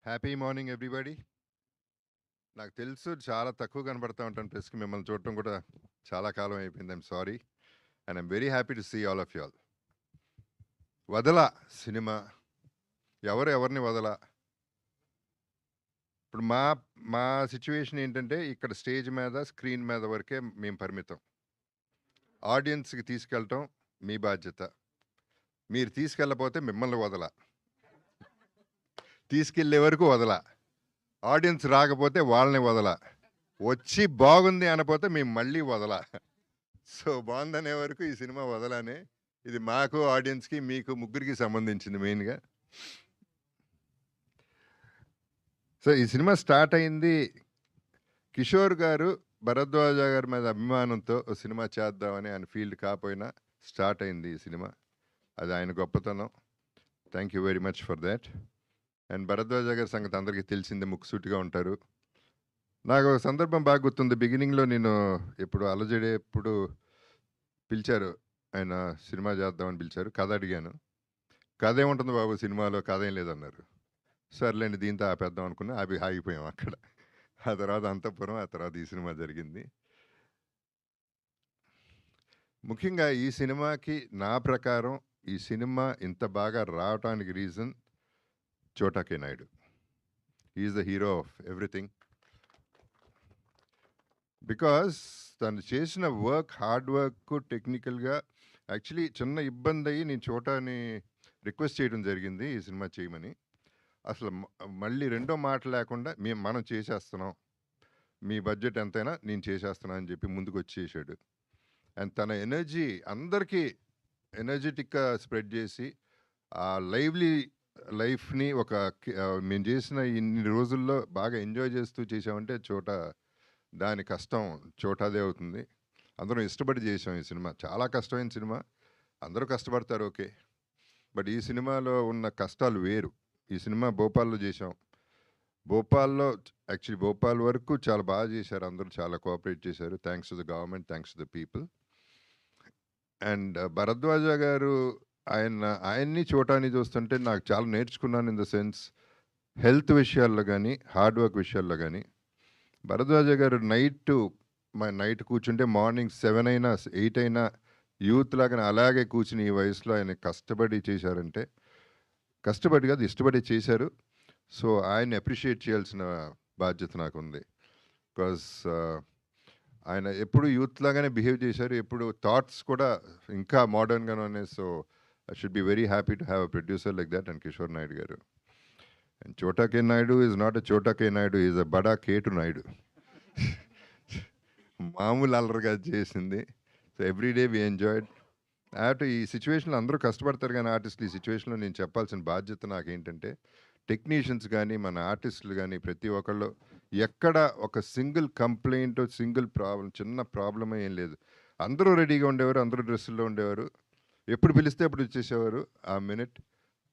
Happy morning everybody. నాకు తెలుసు చాలా తక్కువ కనబడతా ఉంటాను ప్రెస్కి. మిమ్మల్ని చూడటం కూడా చాలా కాలం అయిపోయింది. I'm sorry and I'm very happy to see all of you all. వదల సినిమా ఎవరు ఎవరిని వదల. ఇప్పుడు మా మా సిచ్యువేషన్ ఏంటంటే ఇక్కడ స్టేజ్ మీద స్క్రీన్ మీద వరకే మేము పరిమితం. ఆడియన్స్కి తీసుకెళ్ళటం మీ బాధ్యత. మీరు తీసుకెళ్ళకపోతే మిమ్మల్ని వదల, తీసుకెళ్ళే వరకు వదల. ఆడియన్స్ రాకపోతే వాళ్ళని వదల, వచ్చి బాగుంది అనపోతే మేము మళ్ళీ వదల. సో బాగుందనే వరకు ఈ సినిమా వదలనే. ఇది మాకు ఆడియన్స్కి మీకు ముగ్గురికి సంబంధించింది మెయిన్గా. సో ఈ సినిమా స్టార్ట్ అయింది కిషోర్ గారు భరద్వాజ గారి మీద అభిమానంతో సినిమా చేద్దామని. ఆయన ఫీల్డ్ కాకపోయినా స్టార్ట్ అయింది ఈ సినిమా. అది ఆయన గొప్పతనం. Thank you very much for that. And Bharadwaja గారి సంగతి అందరికీ తెలిసిందే, ముక్కుసూటిగా ఉంటారు. నాకు ఒక సందర్భం బాగా గుర్తుంది. బిగినింగ్లో నేను ఎప్పుడు అలజడే ఎప్పుడు పిలిచారు, ఆయన సినిమా చేద్దామని పిలిచారు. కథ అడిగాను. కథ ఏముంటుంది బాబు సినిమాలో, కథ ఏం లేదన్నారు. సర్లేండి దీంతో ఆపేద్దాం అనుకున్నా, ఆగిపోయాం అక్కడ. ఆ తర్వాత అంతఃపురం, ఆ తర్వాత ఈ సినిమా జరిగింది. ముఖ్యంగా ఈ సినిమాకి నా ప్రకారం ఈ సినిమా ఇంత బాగా రావటానికి reason Chota K Naidu. Is the hero of everything. Because తను చేసిన వర్క్, హార్డ్ వర్క్, టెక్నికల్గా యాక్చువల్లీ చిన్న ఇబ్బంది అయ్యి నేను చోటాని రిక్వెస్ట్ చేయడం జరిగింది ఈ సినిమా చేయమని. అసలు మళ్ళీ రెండో మాట లేకుండా మనం చేసేస్తున్నాం, మీ బడ్జెట్ ఎంతైనా నేను చేసేస్తున్నాను అని చెప్పి ముందుకు వచ్చేసాడు. అండ్ తన ఎనర్జీ అందరికీ ఎనర్జెటిక్గా స్ప్రెడ్ చేసి ఆ లైవ్లీ లైఫ్ని మేము చేసిన ఇన్ని రోజుల్లో బాగా ఎంజాయ్ చేస్తూ చేసామంటే దాని కష్టం చోటాదే అవుతుంది. అందరం ఇష్టపడి చేసాం ఈ సినిమా. చాలా కష్టమైన సినిమా, అందరూ కష్టపడతారు ఓకే, బట్ ఈ సినిమాలో ఉన్న కష్టాలు వేరు. ఈ సినిమా భోపాల్లో చేసాం. భోపాల్లో యాక్చువల్లీ భోపాల్ వరకు చాలా బాగా చేశారు, అందరూ చాలా కోఆపరేట్ చేశారు. Thanks to the government, thanks to the people. And Bharadwaja గారు ఆయన్ని చోటాని చూస్తుంటే నాకు చాలా నేర్చుకున్నాను. ఇన్ ద సెన్స్ హెల్త్ విషయాల్లో కానీ హార్డ్ వర్క్ విషయాల్లో కానీ. భరద్వాజ గారు నైట్ కూర్చుంటే మార్నింగ్ 7 అయినా 8 అయినా యూత్ లాగానే అలాగే కూర్చుని ఈ వయసులో ఆయన కష్టపడి చేశారంటే, కష్టపడి కాదు ఇష్టపడి చేశారు. సో ఆయన్ని అప్రిషియేట్ చేయాల్సిన బాధ్యత నాకు ఉంది. బికాస్ ఆయన ఎప్పుడు యూత్ లాగానే బిహేవ్ చేశారు, ఎప్పుడు థాట్స్ కూడా ఇంకా మోడర్న్గానే ఉన్నాయి. So I should be very happy to have a producer like that and Kishore Naidu గారు. అండ్ చోటా K Naidu is not a చోటా కే నాయుడు, ఈజ్ అ బడా కేటు నాయుడు. మామూలు అల్లరిగా చేసింది. So everyday we enjoyed. ఈ సిచ్యువేషన్లో అందరూ కష్టపడతారు కానీ ఆర్టిస్టులు, ఈ సిచ్యువేషన్లో నేను చెప్పాల్సిన బాధ్యత నాకేంటంటే, టెక్నీషియన్స్ కానీ మన ఆర్టిస్టులు కానీ ప్రతి ఒక్కళ్ళు ఎక్కడ ఒక సింగిల్ కంప్లైంట్, సింగిల్ ప్రాబ్లం, చిన్న ప్రాబ్లమే ఏం లేదు. అందరూ రెడీగా ఉండేవారు, అందరూ డ్రెస్సుల్లో ఉండేవారు, ఎప్పుడు పిలిస్తే అప్పుడు వచ్చేసేవారు ఆ minute.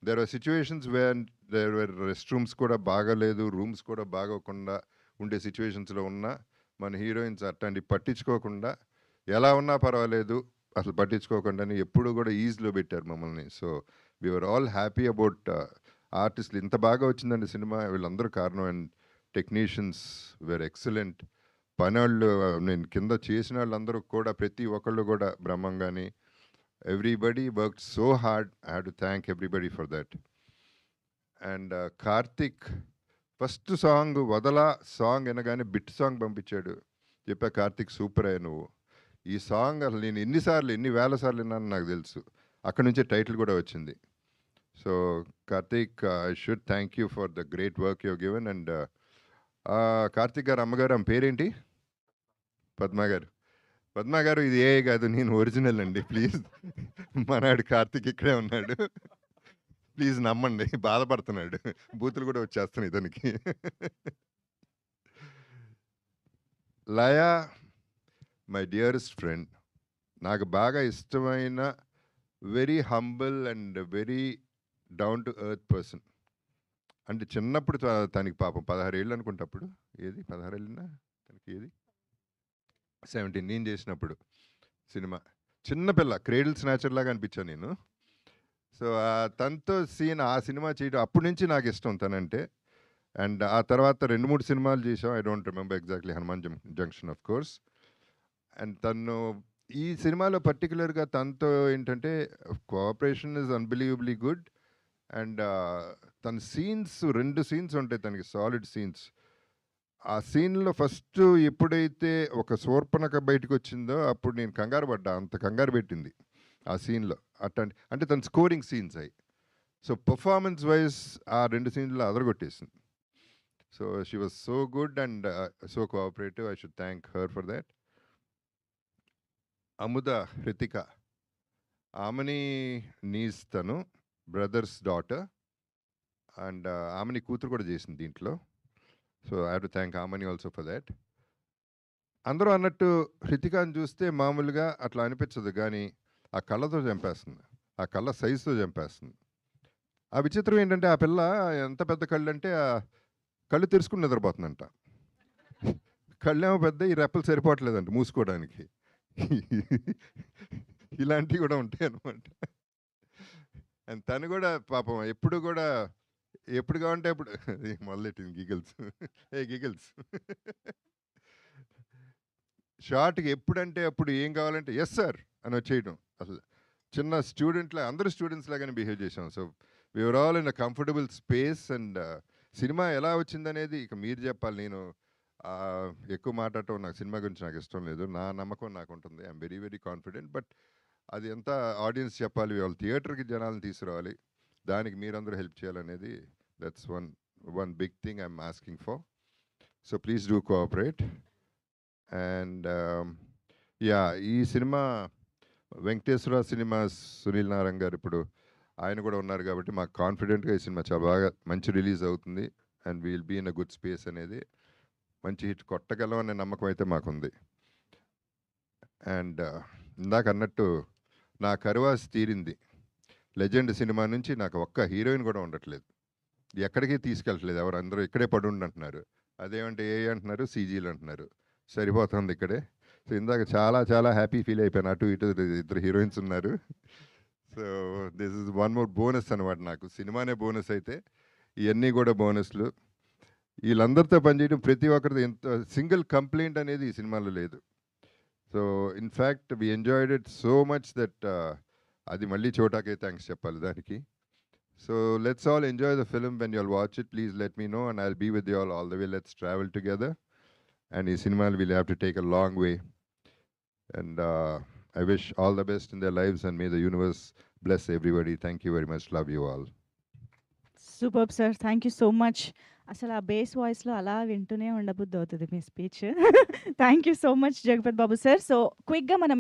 There are situations where there were rest rooms కూడా బాగాలేదు, రూమ్స్ కూడా బాగోకుండా ఉండే సిచ్యువేషన్స్లో ఉన్నా మన హీరోయిన్స్ అట్లాంటి పట్టించుకోకుండా ఎలా ఉన్నా పర్వాలేదు అసలు పట్టించుకోకుండానే ఎప్పుడు కూడా ఈజ్లో పెట్టారు మమ్మల్ని. So we are all happy about ఆర్టిస్టులు ఇంత బాగా వచ్చిందండి సినిమా, వీళ్ళందరూ కారణం. And technicians were excellent. పనివాళ్ళు నేను కింద చేసిన వాళ్ళందరూ కూడా ప్రతి ఒక్కళ్ళు కూడా బ్రహ్మంగాని everybody worked so hard. I have to thank everybody for that. And Karthik first song వదలా సాంగ్ వినగానే బిట్ సాంగ్ పంపించాడు. చెప్పా కార్తిక్ సూపర్ అయ్యా నువ్వు. ఈ సాంగ్ అసలు నేను ఎన్ని వేల సార్లు విన్నాను నాకు తెలుసు. అక్కడ నుంచే టైటిల్ కూడా వచ్చింది. So Karthik, I should thank you for the great work you given. And Karthik గారు అమ్మగారు ఆమె పేరేంటి? పద్మ గారు. పద్మ గారు ఇది ఏ కాదు, నేను ఒరిజినల్ అండి, ప్లీజ్. మనాడు కార్తిక్ ఇక్కడే ఉన్నాడు, ప్లీజ్ నమ్మండి. బాధపడుతున్నాడు, బూతులు కూడా వచ్చేస్తున్నాయి ఇతనికి. లయా మై డియరెస్ట్ ఫ్రెండ్, నాకు బాగా ఇష్టమైన very humble and very down to earth person. అంటే చిన్నప్పుడు తనకి పాపం 16 ఏళ్ళు అనుకుంటప్పుడు, ఏది 16 ఏళ్ళనా తనకి, ఏది 17 నేను చేసినప్పుడు సినిమా, చిన్నపిల్ల క్రేడిల్ స్నాచర్ లాగా అనిపించాను నేను. సో తనతో ఆ సినిమా చేయడం అప్పటి నుంచి నాకు ఇష్టం తనంటే. అండ్ ఆ తర్వాత 2, 3 సినిమాలు చేశాం. I don't remember exactly 'Hanuman junction' of course. And తను ఈ సినిమాలో పర్టిక్యులర్‌గా తనతో ఏంటంటే cooperation is unbelievably good. And తన సీన్స్ 2 సీన్స్ ఉంటాయి తనకి సాలిడ్ సీన్స్. ఆ సీన్‌లో ఫస్ట్ ఎప్పుడైతే ఒక శూర్పణఖ బయటికొచ్చిందో అప్పుడు నేను కంగారు పడ్డా. అంత కంగారు పెట్టింది ఆ సీన్‌లో. అంటే తన స్కోరింగ్ సీన్స్ అయి. సో పెర్ఫార్మన్స్ వైస్ ఆ 2 సీన్‌లో అదరగొట్టేసింది. So she was so good and so cooperative. I should thank her for that. Amudha Hritika, ఆమెని నీస్ తను బ్రదర్స్ డాటర్. అండ్ ఆమెని కూతురు కూడా చేసింది దీంట్లో. So I have to thank Aamani also for thought. అందరూ అన్నట్టు హృతికాని చూస్తే మామూలుగా అట్లా అనిపించదు కానీ ఆ కళ్ళతో చంపేస్తుంది. ఆ కళ్ళ సైజుతో చంపేస్తుంది. ఆ విచిత్రం ఏంటంటే ఆ పిల్ల ఎంత పెద్ద కళ్ళు అంటే కళ్ళు తెరుచుకుని నిద్రపోతుందంట. కళ్ళేమో పెద్ద, ఈ రెప్పలు సరిపోవట్లేదంట మూసుకోవడానికి. ఇలాంటివి కూడా ఉంటాయి అన్నమాట. అండ్ తను కూడా పాపం ఎప్పుడు కావాలంటే అప్పుడు మొదలెట్టింది గిగిల్స్. గిగిల్స్. షార్ట్‌కి ఎప్పుడంటే అప్పుడు ఏం కావాలంటే యెస్ సార్ అని వచ్చేయడం. అసలు చిన్న స్టూడెంట్‌లా అందరూ స్టూడెంట్స్ లాగానే బిహేవ్ చేసాం. So we were all in a comfortable space. And cinema ఎలా వచ్చిందనేది ఇక మీరు చెప్పాలి. నేను ఎక్కువ మాట్లాడటం నాకు సినిమా గురించి నాకు ఇష్టం లేదు. నా నమ్మకం నాకుంటుంది. I'm very very confident. But అది అంతా ఆడియన్స్ చెప్పాలి. వాళ్ళు థియేటర్‌కి జనాలను తీసుకురావాలి. దానికి మీరందరూ హెల్ప్ చేయాలనేది that's one big thing I'm asking for. So please do cooperate. And ఈ సినిమా వెంకటేశ్వర సినిమాస్ సునీల్ నారాయణ గారు ఇప్పుడు ఆయన కూడా ఉన్నారు కాబట్టి మాకు కాన్ఫిడెంట్గా ఈ సినిమా చాలా బాగా మంచి రిలీజ్ అవుతుంది. And we'll be in a good space అనేది మంచి హిట్ కొట్టగలం అనే నమ్మకం అయితే మాకుంది. అండ్ ఇందాక అన్నట్టు నా కరువాసి తీరింది. లెజెండ్ సినిమా నుంచి నాకు ఒక్క హీరోయిన్ కూడా ఉండట్లేదు. ఎక్కడికి తీసుకెళ్ళట్లేదు. ఎవరు అందరూ ఇక్కడే పడుండి అంటున్నారు. అదేమంటే ఏ అంటున్నారు, సీజీలు అంటున్నారు. సరిపోతుంది ఇక్కడే. సో ఇందాక చాలా చాలా హ్యాపీ ఫీల్ అయిపోయాను. అటు ఇటు 2 హీరోయిన్స్ ఉన్నారు. So this is one more bonus అనమాట నాకు. సినిమానే బోనస్ అయితే ఇవన్నీ కూడా బోనస్లు. వీళ్ళందరితో పనిచేయడం ప్రతి ఒక్కరిది ఎంత సింగిల్ కంప్లైంట్ అనేది ఈ సినిమాలో లేదు. So in fact we enjoyed it so much that అది మళ్ళీ చోటాకే థ్యాంక్స్ చెప్పాలి దానికి. So let's all enjoy the film. When you all watch it please let me know and I will be with you all the way. Let's travel together. And ఈ సినిమాలు will have to take a long way. And I wish all the best in their lives and may the universe bless everybody. Thank you very much. Love you all. Superb sir. Thank you so much. అసలు ఆ base వాయిస్‌లో అలా వింటూనే ఉండబుద్ధి అవుతది మీ speech. Thank you so much Jagapathi Babu sir. So క్విక్‌గా మనం